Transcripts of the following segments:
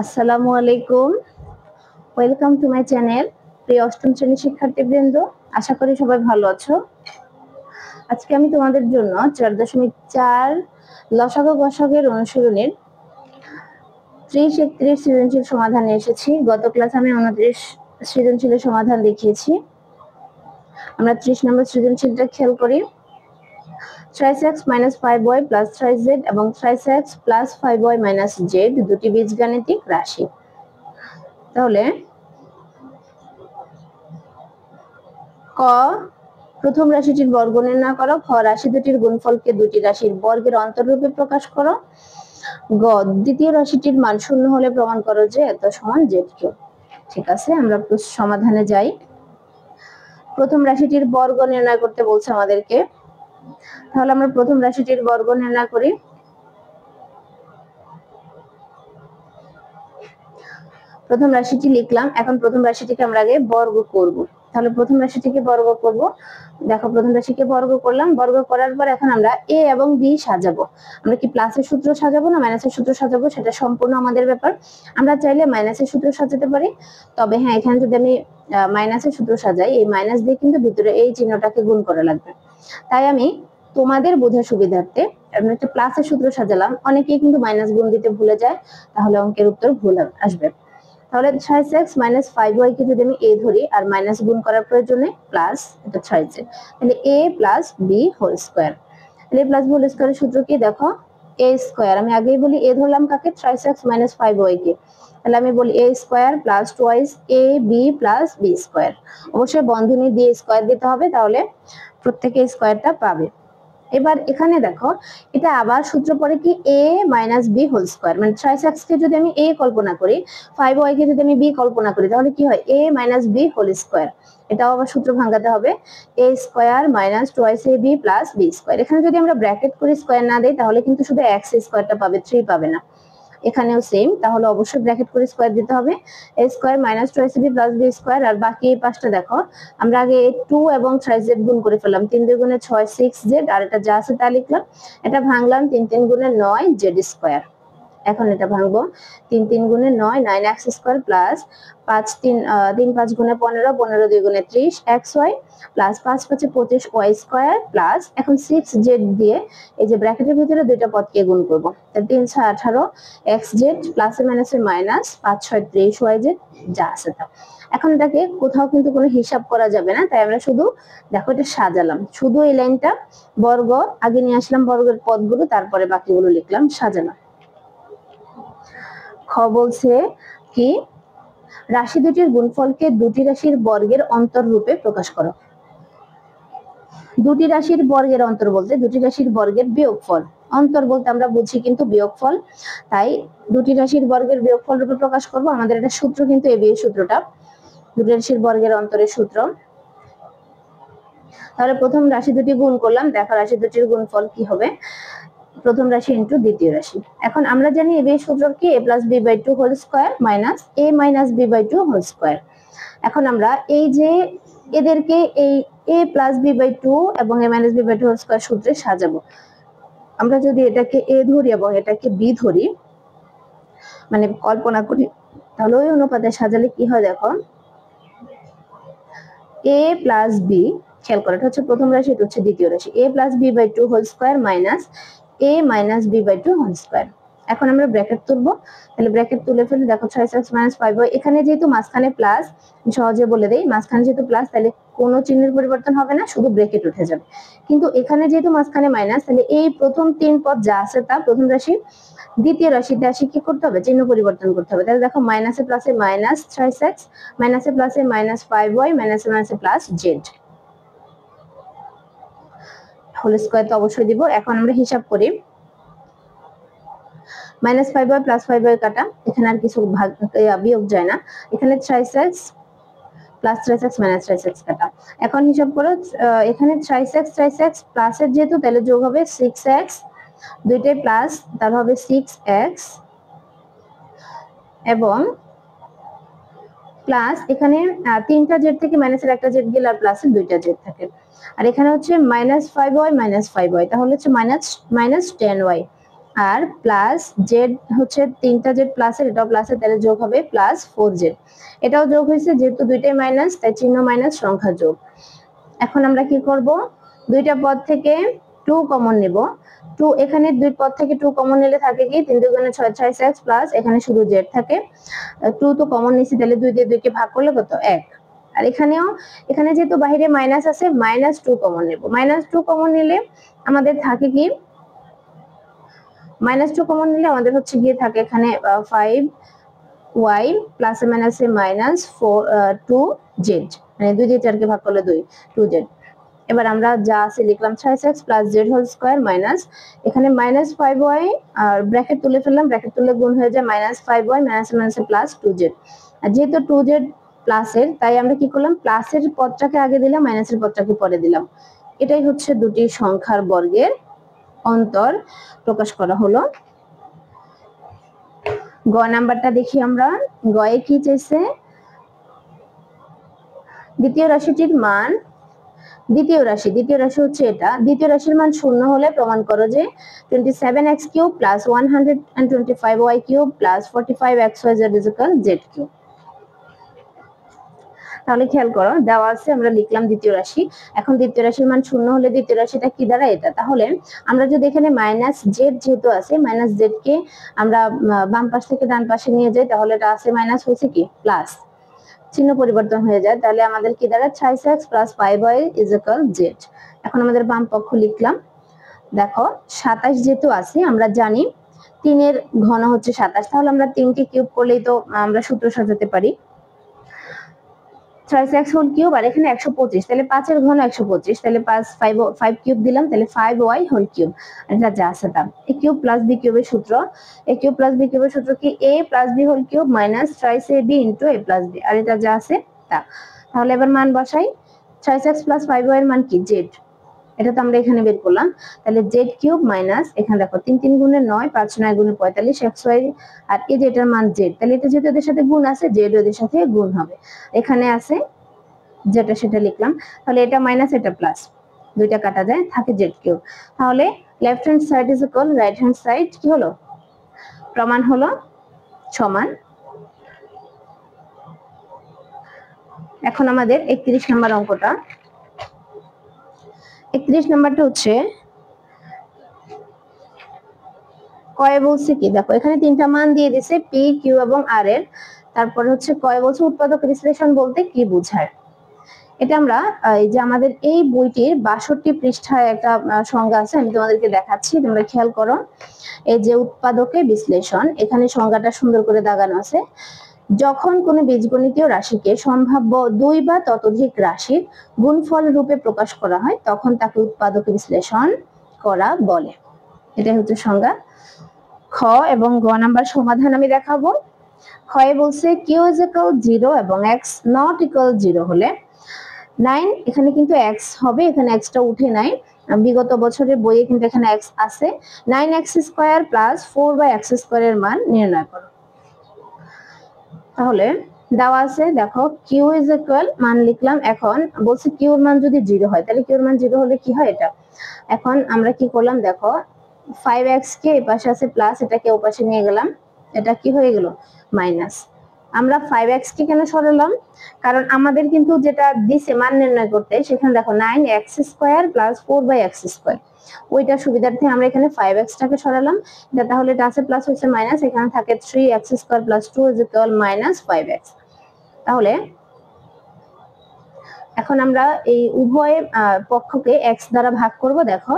আসসালামু আলাইকুম, welcome to my channel. প্রিয় অষ্টম শ্রেণীর শিক্ষার্থীবৃন্দ, আশা করি সবাই ভালো আছো। আজকে আমি তোমাদের জন্য 4.4 লসাগু গসাগুর অনুশীলনের 30-31 সৃজনশীল সমাধান নিয়ে এসেছি। গত ক্লাসে আমি 29 সৃজনশীলের সমাধান দেখিয়েছি। আমরা 30 নম্বর সৃজনশীলটা খেয়াল করি। 3x - 5y + 3z এবং 3x + 5y - z দুটি বীজগাণিতিক রাশি। তাহলে ক প্রথম রাশিটির বর্গ নির্ণয় করো। খ রাশি দুটির গুণফলকে দুটি রাশির বর্গের অন্তররূপে প্রকাশ করো। গ দ্বিতীয় রাশিটির মান শূন্য হলে প্রমাণ করো যে এত সমান জেড কিউব। ঠিক আছে, আমরা সমাধানে যাই। প্রথম রাশিটির বর্গ নির্ণয় করতে বলছে আমাদেরকে, তাহলে আমরা প্রথম রাশিটির বর্গ নির্ণয় করি। প্রথম রাশিটি লিখলাম, এখন প্রথম রাশিটিকে আমরা আগে বর্গ করব। তাহলে প্রথম রাশিটিকে বর্গ করব। দেখো, প্রথম রাশিকে বর্গ করলাম, বর্গ করার পর এখন আমরা এ এবং বি সাজাবো। আমরা কি প্লাসের সূত্র সাজাবো না মাইনাসের সূত্র সাজাবো সেটা সম্পূর্ণ আমাদের ব্যাপার। আমরা চাইলে মাইনাসের সূত্র সাজাতে পারি, তবে হ্যাঁ, এখানে যদি আমি মাইনাসের সূত্র সাজাই, এই মাইনাস দিয়ে কিন্তু ভিতরে এই চিহ্নটাকে গুণ করা লাগবে। তাই আমি তোমাদের বোঝার সুবিধার্থে আমি একটা প্লাসের সূত্র সাজালাম। অনেকেই কিন্তু মাইনাস গুণ দিতে ভুলে যায়, তাহলে অঙ্কের উত্তর ভুল আসবে। তাহলে 3x - 5y কে যদি আমি a ধরি আর মাইনাস গুণ করার প্রয়োজনে প্লাস, এটা 3z, তাহলে a + b হোল স্কয়ার। তাহলে a + b হোল স্কয়ারের সূত্র কি দেখো, a স্কয়ার। আমি আগেই বলি a ধরলাম কাকে, 3x - 5y কে। তাহলে আমি বলি a square + twice ab + b square. অবশ্যই বন্ধনী দিয়ে স্কয়ার দিতে হবে, তাহলে প্রত্যেকে স্কয়ারটা পাবে। এবার এখানে দেখো, এটা আবার সূত্র পড়ে কি a - b হোল স্কয়ার, মানে 3x কে যদি আমি a কল্পনা করি, 5y কে যদি আমি b কল্পনা করি, তাহলে কি হয় a - b হোল স্কয়ার। এটাও আবার সূত্র ভাঙাতে হবে, a square - twice ab + b square. এখানে যদি আমরা ব্র্যাকেট করে স্কয়ার না দেই, তাহলে কিন্তু শুধু x স্কয়ারটা পাবে, 3 পাবে না। এখানেও সেম, তাহলে অবশ্যই ব্র্যাকেট করে স্কয়ার দিতে হবে। a square - twice ab + b square. আর বাকি এই পাশটা দেখো, আমরা আগে 2 এবং 3z গুণ করে ফেললাম, 3 2 গুণে 6 6z, আর এটা যা আছে তা লিখলাম। এটা ভাঙলাম, 3 3 গুণে 9 z স্কয়ার। এখন এটা ভাঙবো, 3 3 গুণে 9 9x স্কয়ার প্লাস 5 3 3 5 গুণে 15 15 2 গুণে 30 xy plus 5 5 25 y square plus, এখন 6z দিয়ে এই যে ব্র্যাকেটের ভিতরে দুইটা পদকে গুণ করব। তাহলে 3 6 18 xz প্লাসে মাইনাসে মাইনাস 5 6 30 yz যা আছে তা। এখন এটাকে কোথাও কিন্তু কোনো হিসাব করা যাবে না, তাই আমরা শুধু দেখো এটা সাজালাম, শুধু এই লাইনটা বর্গ আগে নিয়ে আসলাম, বর্গের পদগুলো, তারপরে বাকিগুলো লিখলাম, সাজালাম। খ বলছে কি রাশি দুটির গুণফলকে দুটি রাশির বর্গের অন্তররূপে প্রকাশ করো। দুটি রাশির বর্গের অন্তর বলতে দুটি রাশির বর্গের বিয়োগফল, অন্তর বলতে আমরা বুঝি কিন্তু বিয়োগফল, তাই দুটি রাশির বর্গের বিয়োগফল রূপে প্রকাশ করব। আমাদের এটা সূত্র কিন্তু এই বিয়ের সূত্রটা, দুটি রাশির বর্গের অন্তরের সূত্র। তাহলে প্রথম রাশি দুটি গুণ করলাম, দেখো রাশি দুটির গুণফল কি হবে, প্রথম রাশি ইনটু দ্বিতীয় রাশি। এখন আমরা জানি এ বিয়ের সূত্র কি, a + b/2 whole square minus a - b/2 whole square. এখন আমরা এই যে এদেরকে এই a + b/2 এবং a - b/2 হোল স্কয়ার সূত্রে সাজাবো। আমরা যদি এটাকে a ধরি এবং এটাকে b ধরি, মানে কল্পনা করি, তাহলে ওই অনুপাতে সাজালে কি হয় দেখো, a + b, খেয়াল করো, এটা হচ্ছে প্রথম রাশি, এটা হচ্ছে দ্বিতীয় রাশি, a + b/2 whole square minus a - b/2 whole square. এখন আমরা ব্র্যাকেট তুলবো, তাহলে ব্র্যাকেট তুলে ফেলে দেখো 6x - 5y, এখানে যেহেতু মাঝখানে প্লাস, সহজে বলে দেই, মাঝখানে যেহেতু প্লাস, তাহলে কোনো চিহ্নের পরিবর্তন হবে না, শুধু ব্র্যাকেট উঠে যাবে। কিন্তু এখানে যেহেতু মাঝখানে মাইনাস, তাহলে এই প্রথম 3 পদ যা আছে তা প্রথম রাশি, দ্বিতীয় রাশিতে আসি কি করতে হবে, চিহ্ন পরিবর্তন করতে হবে। তাহলে দেখো মাইনাসে প্লাসে মাইনাস 3x, মাইনাসে প্লাসে মাইনাস 5y, মাইনাসে মাইনাসে প্লাস z হোল স্কয়ার তো অবশ্যই দিব। এখন আমরা হিসাব করি, -5y + 5y কাটা, এখানে আর কিছু ভাগ বিয়োগ যায় না, এখানে 3x + 3x - 3x কাটা। এখন হিসাব করো, এখানে 3x প্লাসের যেহেতু, তাহলে যোগ হবে 6x, দুইটাই প্লাস, তার হবে 6x, এবং প্লাস এখানে 3টা জেড থেকে মাইনাসের একটা জেড গেলে আর প্লাসের 2টা জেড থাকে। আর এখানে হচ্ছে -5y - 5y, তাহলে হচ্ছে -10y। আর প্লাস জেড হচ্ছে 3টা জেড প্লাসের, এটাও প্লাসের, তাহলে যোগ হবে প্লাস 4z। এটাও যোগ হয়েছে, যেহেতু দুইটাই মাইনাস তাই চিহ্ন মাইনাস, সংখ্যা যোগ। এখন আমরা কি করব, দুইটা পদ থেকে 2 কমন নেব। 2 এখানে দুই পদ থেকে 2 কমন নিলে থাকে কি 3 দুগুণে 6, 6x প্লাস এখানে শুধু z থাকে। 2 তো কমন নিছি, তাহলে 2 দিয়ে 2 কে ভাগ করলে কত 1। আর এখানে যেহেতু বাইরে মাইনাস আছে, -2 কমন নেব। -2 কমন নিলে আমাদের থাকে কি, -2 কমন নিলে আমাদের হচ্ছে গিয়ে থাকে এখানে 5y প্লাসে মাইনাসে -2z, মানে 2 দিয়ে 4 কে ভাগ করলে 2z। এবার আমরা যা আছে লিখলাম 6x plus z whole square minus এখানে -5y, আর ব্র্যাকেট তুলে ফেললাম, ব্র্যাকেট তুলে গুণ হয়ে যায় -5y মাইনাস মাইনাসে প্লাস 2z। আর যেহেতু 2z প্লাসের, তাই আমরা কি করলাম, প্লাসের পদটাকে আগে দিলাম, মাইনাসের পদটাকে পরে দিলাম। এটাই হচ্ছে দুটি সংখ্যার বর্গের অন্তর প্রকাশ করা হলো। গ নাম্বারটা দেখি আমরা। গয়ে কি চাইছে, দ্বিতীয় রাশিটির মান, দ্বিতীয় রাশি হচ্ছে এটা, দ্বিতীয় রাশির মান শূন্য হলে প্রমাণ করো যে 27x cube plus 125y cube plus 45xyz z cube. তাহলে খেয়াল করো, দেওয়া আছে, আমরা লিখলাম দ্বিতীয় রাশি। এখন দ্বিতীয় রাশির মান শূন্য হলে দ্বিতীয় রাশিটা কি দ্বারা, এটা। তাহলে আমরা যদি এখানে মাইনাস জেড যেহেতু আছে, মাইনাস জেড কে আমরা বাম পাশ থেকে ডান পাশে নিয়ে যাই, তাহলে এটা আছে মাইনাস হয়েছে কি প্লাস, চিহ্ন পরিবর্তন হয়ে যায়, তাহলে আমাদের কি দ্বারা 6x প্লাস 5y z। এখন আমাদের বাম পক্ষ লিখলাম। দেখো 27 যেহেতু আছে, আমরা জানি 3 এর ঘন হচ্ছে 27, তাহলে আমরা 3 কে কিউব করলেই তো আমরা সূত্র সাজাতে পারি। 6x হোল কিউব, আর এখানে 125, তাহলে 5 এর ঘন 125, তাহলে 5 কিউব দিলাম, তাহলে 5y হোল কিউব। এটা যা আছে তা, a কিউব প্লাস b কিউবের সূত্র, a কিউব প্লাস b কিউবের সূত্র কি a plus b whole cube minus 6ab into a plus b, আর এটা যা আছে তা। তাহলে এবার মান বসাই, 6x প্লাস 5y এর মান কি z, এটা তো আমরা এখানে বের করলাম। তাহলে z কিউব মাইনাস এখানে দেখো 3 3 গুণে 9, 5 9 গুণে 45 xy, আর এই যে এটার মান z, তাহলে এটা যেহেতু এদের সাথে গুণ আছে, z ওদের সাথে গুণ হবে। এখানে আছে যেটা সেটা লিখলাম, তাহলে এটা মাইনাস এটা প্লাস, দুইটা কাটা যায়, থাকে z কিউব। তাহলে left hand side is equal right hand side, কি হলো, প্রমাণ হলো সমান। এখন আমাদের 31 নম্বর অঙ্কটা। 31 নম্বরটা হচ্ছে কয় বলছে কি, দেখো এখানে 3টা মান দিয়ে দিছে p q এবং r এর। তারপর হচ্ছে কয় বলছে উৎপাদক বিশ্লেষণ বলতে কি বোঝায়। এটা আমরা এই যে আমাদের এই বইটির 62 পৃষ্ঠায় একটা সংজ্ঞা আছে, আমি তোমাদেরকে দেখাচ্ছি, তোমরা খেয়াল করো। এই যে উৎপাদকে বিশ্লেষণ, এখানে সংজ্ঞাটা সুন্দর করে দাগানো আছে। যখন কোনো বীজগণিতীয় রাশিকে সম্ভাব্য 2 বা ততোধিক রাশির গুণফল রূপে প্রকাশ করা হয়, তখন তাকে উৎপাদক বিশ্লেষণ করা বলে। এটাই হচ্ছে সংজ্ঞা। খ এবং গ নাম্বার সমাধান আমি দেখাবো। ক্ষয়ে বলছে q is equal 0 এবং x not equal 0 হলে 9, এখানে কিন্তু x হবে, এখানে x টা উঠে নাই, বিগত বছরের বইয়ে কিন্তু এখানে x আছে। 9x square plus 4x square এর মান নির্ণয় করো। তাহলে দেওয়া আছে, দেখো q is equal মান লিখলাম। এখন বলছে q এর মান যদি 0 হয়, তাহলে q এর মান 0 হলে কি হয় এটা। এখন আমরা কি করলাম, দেখো 5x কে এই পাশে আছে প্লাস, এটাকে ওই পাশে নিয়ে গেলাম, এটা কি হয়ে গেল মাইনাস। আমরা 5x কে কেন সরালাম, কারণ আমাদের কিন্তু যেটা দিছে মান নির্ণয় করতে, সেখানে দেখো 9x square plus 4x square, ওইটা সুবিধার্থে আমরা এখানে 5x টাকে সরালাম। এটা তাহলে এটা আছে প্লাস হচ্ছে মাইনাস, এখানে থাকে 3x square plus 2 is equal minus 5x। তাহলে এখন আমরা এই উভয় পক্ষকে x দ্বারা ভাগ করব। দেখো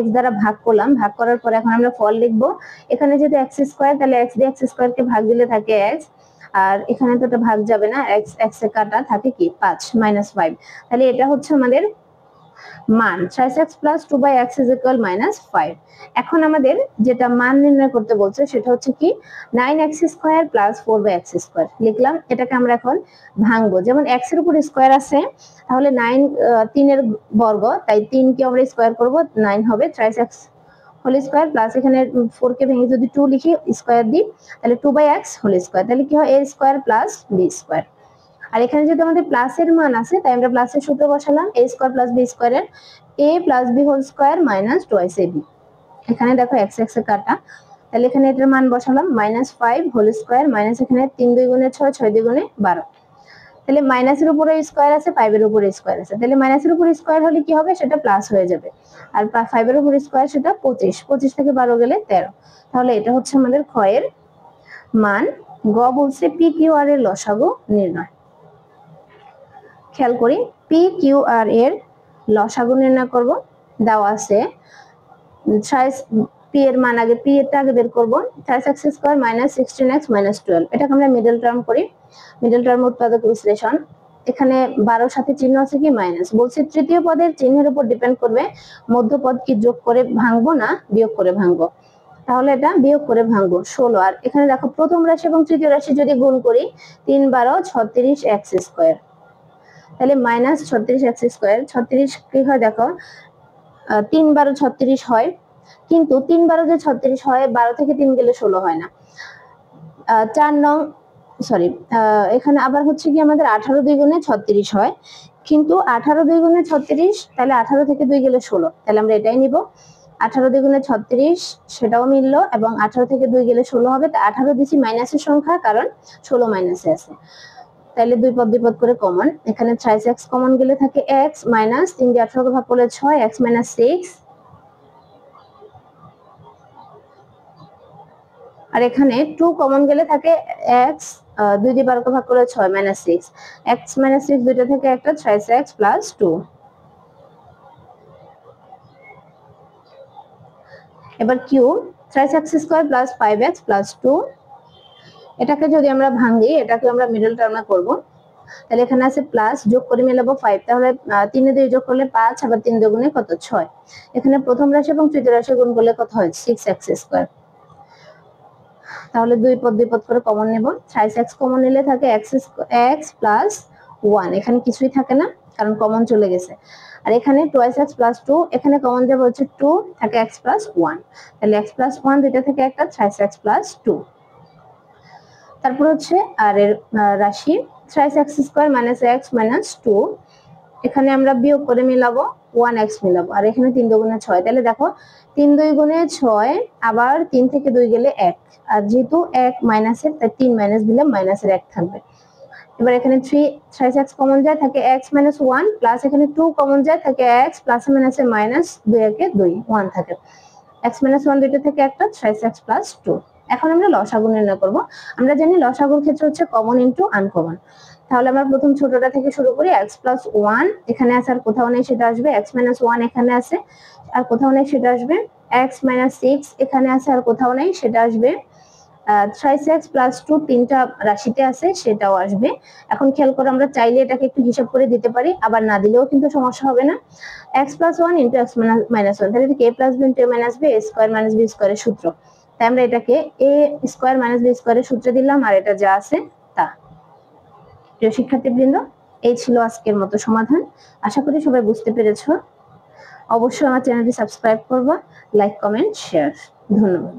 x দ্বারা ভাগ করলাম, ভাগ করার পর এখন আমরা ফল লিখব। এখানে যেহেতু x স্কয়ার, তাহলে x দিয়ে x স্কয়ার কে ভাগ দিলে থাকে x, আর এখানে তো এটা ভাগ যাবে না, x এ কাটা থাকে কি 5 -5। তাহলে এটা হচ্ছে আমাদের মান 6x plus 2/x is equal -5। এখন আমাদের যেটা মান নির্ণয় করতে বলছে সেটা হচ্ছে কি 9x square plus 4/x square লিখলাম। এটাকে আমরা এখন ভাঙবো, যেমন x এর উপর স্কয়ার আছে, তাহলে 9 3 এর বর্গ, তাই 3 কে আমরা স্কয়ার করব, 9 হবে 6x হোল স্কয়ার প্লাস এখানে 4 কে ভেঙে যদি 2 লিখি স্কয়ার দিই, তাহলে 2/x হোল স্কয়ার, তাহলে কি হয় a square plus b square. আর এখানে যেহেতু আমাদের প্লাসের মান আছে, তাই আমরা প্লাসের সূত্র বসালাম, a স্কয়ার প্লাস b স্কয়ারের a plus b whole square minus 2ab। এখানে দেখো এক্স এক্স এ কাটা, তাহলে এখানে এটার মান বসালাম -5 হোল স্কয়ার মাইনাস এখানে 3 2 গুণে 6 6 2 গুণে 12, তাহলে মাইনাসের উপরে স্কয়ার আছে 5 এর উপরে স্কয়ার আছে, তাহলে মাইনাসের উপরে স্কয়ার হলে কি হবে সেটা প্লাস হয়ে যাবে, আর 5 এর উপরে স্কয়ার সেটা 25, 25 থেকে 12 গেলে 13, তাহলে এটা হচ্ছে আমাদের খ এর মান। গ বলছে পি কিউ আর এর লসাগু নির্ণয়। খেয়াল করি পি কিউ আর এর লসাগু নির্ণয় করব, দেওয়া আছে পি এর মান আগে পি এরটা আগে বের করব, 5x square minus 16x minus 12, এটাকে আমরা মিডল টার্ম করি, মিডল টার্ম উৎপাদক বিশ্লেষণ। এখানে 12 সাথে চিহ্ন আছে কি মাইনাস, বলছি তৃতীয় পদের চিহ্নের উপর ডিপেন্ড করবে মধ্যপদ কি যোগ করে ভাঙবো না বিয়োগ করে ভাঙবো, তাহলে এটা বিয়োগ করে ভাঙবো 16। আর এখানে দেখো প্রথম রাশি এবং তৃতীয় রাশি যদি গুণ করি 3 12 36x স্কয়ার, তাহলে মাইনাস 36x স্কয়ার, 36 কি হয় দেখো 3 12 36 হয়, কিন্তু 3 12 যে 36 হয় 12 থেকে 3 গেলে 16 হয় না, 4 নং সরি এখানে আবার হচ্ছে কি আমাদের 18 2 গুণে 36 হয়, কিন্তু 18 2 গুণে 36 তাহলে 18 থেকে 2 গেলে 16, তাহলে আমরা এটাই নিব, 18 2 গুণে 36 সেটাও মিললো এবং 18 থেকে 2 গেলে 16 হবে, তা 18 দিছি মাইনাসের সংখ্যা কারণ 16 মাইনাসে আছে, তাহলে দুই পদ করে কমন, এখানে 6x কমন গেলে থাকে x মাইনাস 3 দিয়ে 18 কে ভাগ করলে 6 x মাইনাস 6, আর এখানে 2 কমন গেলে থাকে x 2 দিয়ে 12 কে ভাগ করলে 6 মাইনাস 6, x মাইনাস 6 দুইটা থেকে একটা 6x প্লাস 2। এবার Q 6x square plus 5x plus 2, এটাকে যদি আমরা ভাঙি এটাকে আমরা মিডল টার্মে করব, তাহলে এখানে আছে প্লাস যোগ করে মেলাবো 5, তাহলে 3 এ 2 যোগ করলে 5, আবার 3 2 গুণে কত 6, এখানে প্রথম রাশি এবং তৃতীয় রাশি গুণ করলে কত হয় 6x স্কয়ার, তাহলে দুই পদ করে কমন নেব, 6x কমন নিলে থাকে x প্লাস 1, এখানে কিছুই থাকে না কারণ কমন চলে গেছে, আর এখানে 2x প্লাস 2, এখানে কমন যাবে হচ্ছে 2, থাকে x প্লাস 1, তাহলে x প্লাস 1 দুইটা থেকে একটা 6x প্লাস 2। তারপর হচ্ছে আর এর রাশি 6x square minus x minus 2, এখানে আমরা বিয়োগ করে মিলাবো 1x মিলাবো, আর এখানে 3 2 গুণে 6, তাহলে দেখো 3 2 গুণে 6, আবার 3 থেকে 2 গেলে 1, আর যেহেতু 1 মাইনাসের তাই 3 মাইনাস দিলে মাইনাসের 1 থাকবে। এবার এখানে 6x কমন যায় থাকে x মাইনাস 1, প্লাস এখানে 2 কমন যায় থাকে x প্লাস মাইনাসে মাইনাস 2 একে 2 1 থাকে, x মাইনাস 1 দুইটা থেকে একটা 6x প্লাস 2। এখন আমরা লসাগু নির্ণয় করব, আমরা জানি লসাগুর ক্ষেত্রে হচ্ছে কমন ইনটু আনকমন, তাহলে আমরা প্রথম ছোটটা থেকে শুরু করি, x প্লাস 1 এখানে আছে আর কোথাও নেই সেটা আসবে, x মাইনাস 1 এখানে আছে আর কোথাও নেই সেটা আসবে, x মাইনাস 6 এখানে আছে আর কোথাও নেই সেটা আসবে, 6x প্লাস 2 তিনটা রাশিতে আছে সেটাও আসবে। এখন খেয়াল করে আমরা চাইলে এটাকে একটু হিসাব করে দিতে পারি, আবার না দিলেও কিন্তু সমস্যা হবে না, x plus 1 into x minus 1, তাহলে a plus b into a minus b, a square minus b স্কয়ারের সূত্র, তাই আমরা এটাকে a স্কয়ার মাইনাস b স্কয়ারের সূত্রে দিলাম, আর এটা যা আছে তা। প্রিয় শিক্ষার্থীবৃন্দ, এই ছিল আজকের মতো সমাধান, আশা করি সবাই বুঝতে পেরেছো। অবশ্যই আমার চ্যানেলটি সাবস্ক্রাইব করবা, লাইক কমেন্ট শেয়ার, ধন্যবাদ।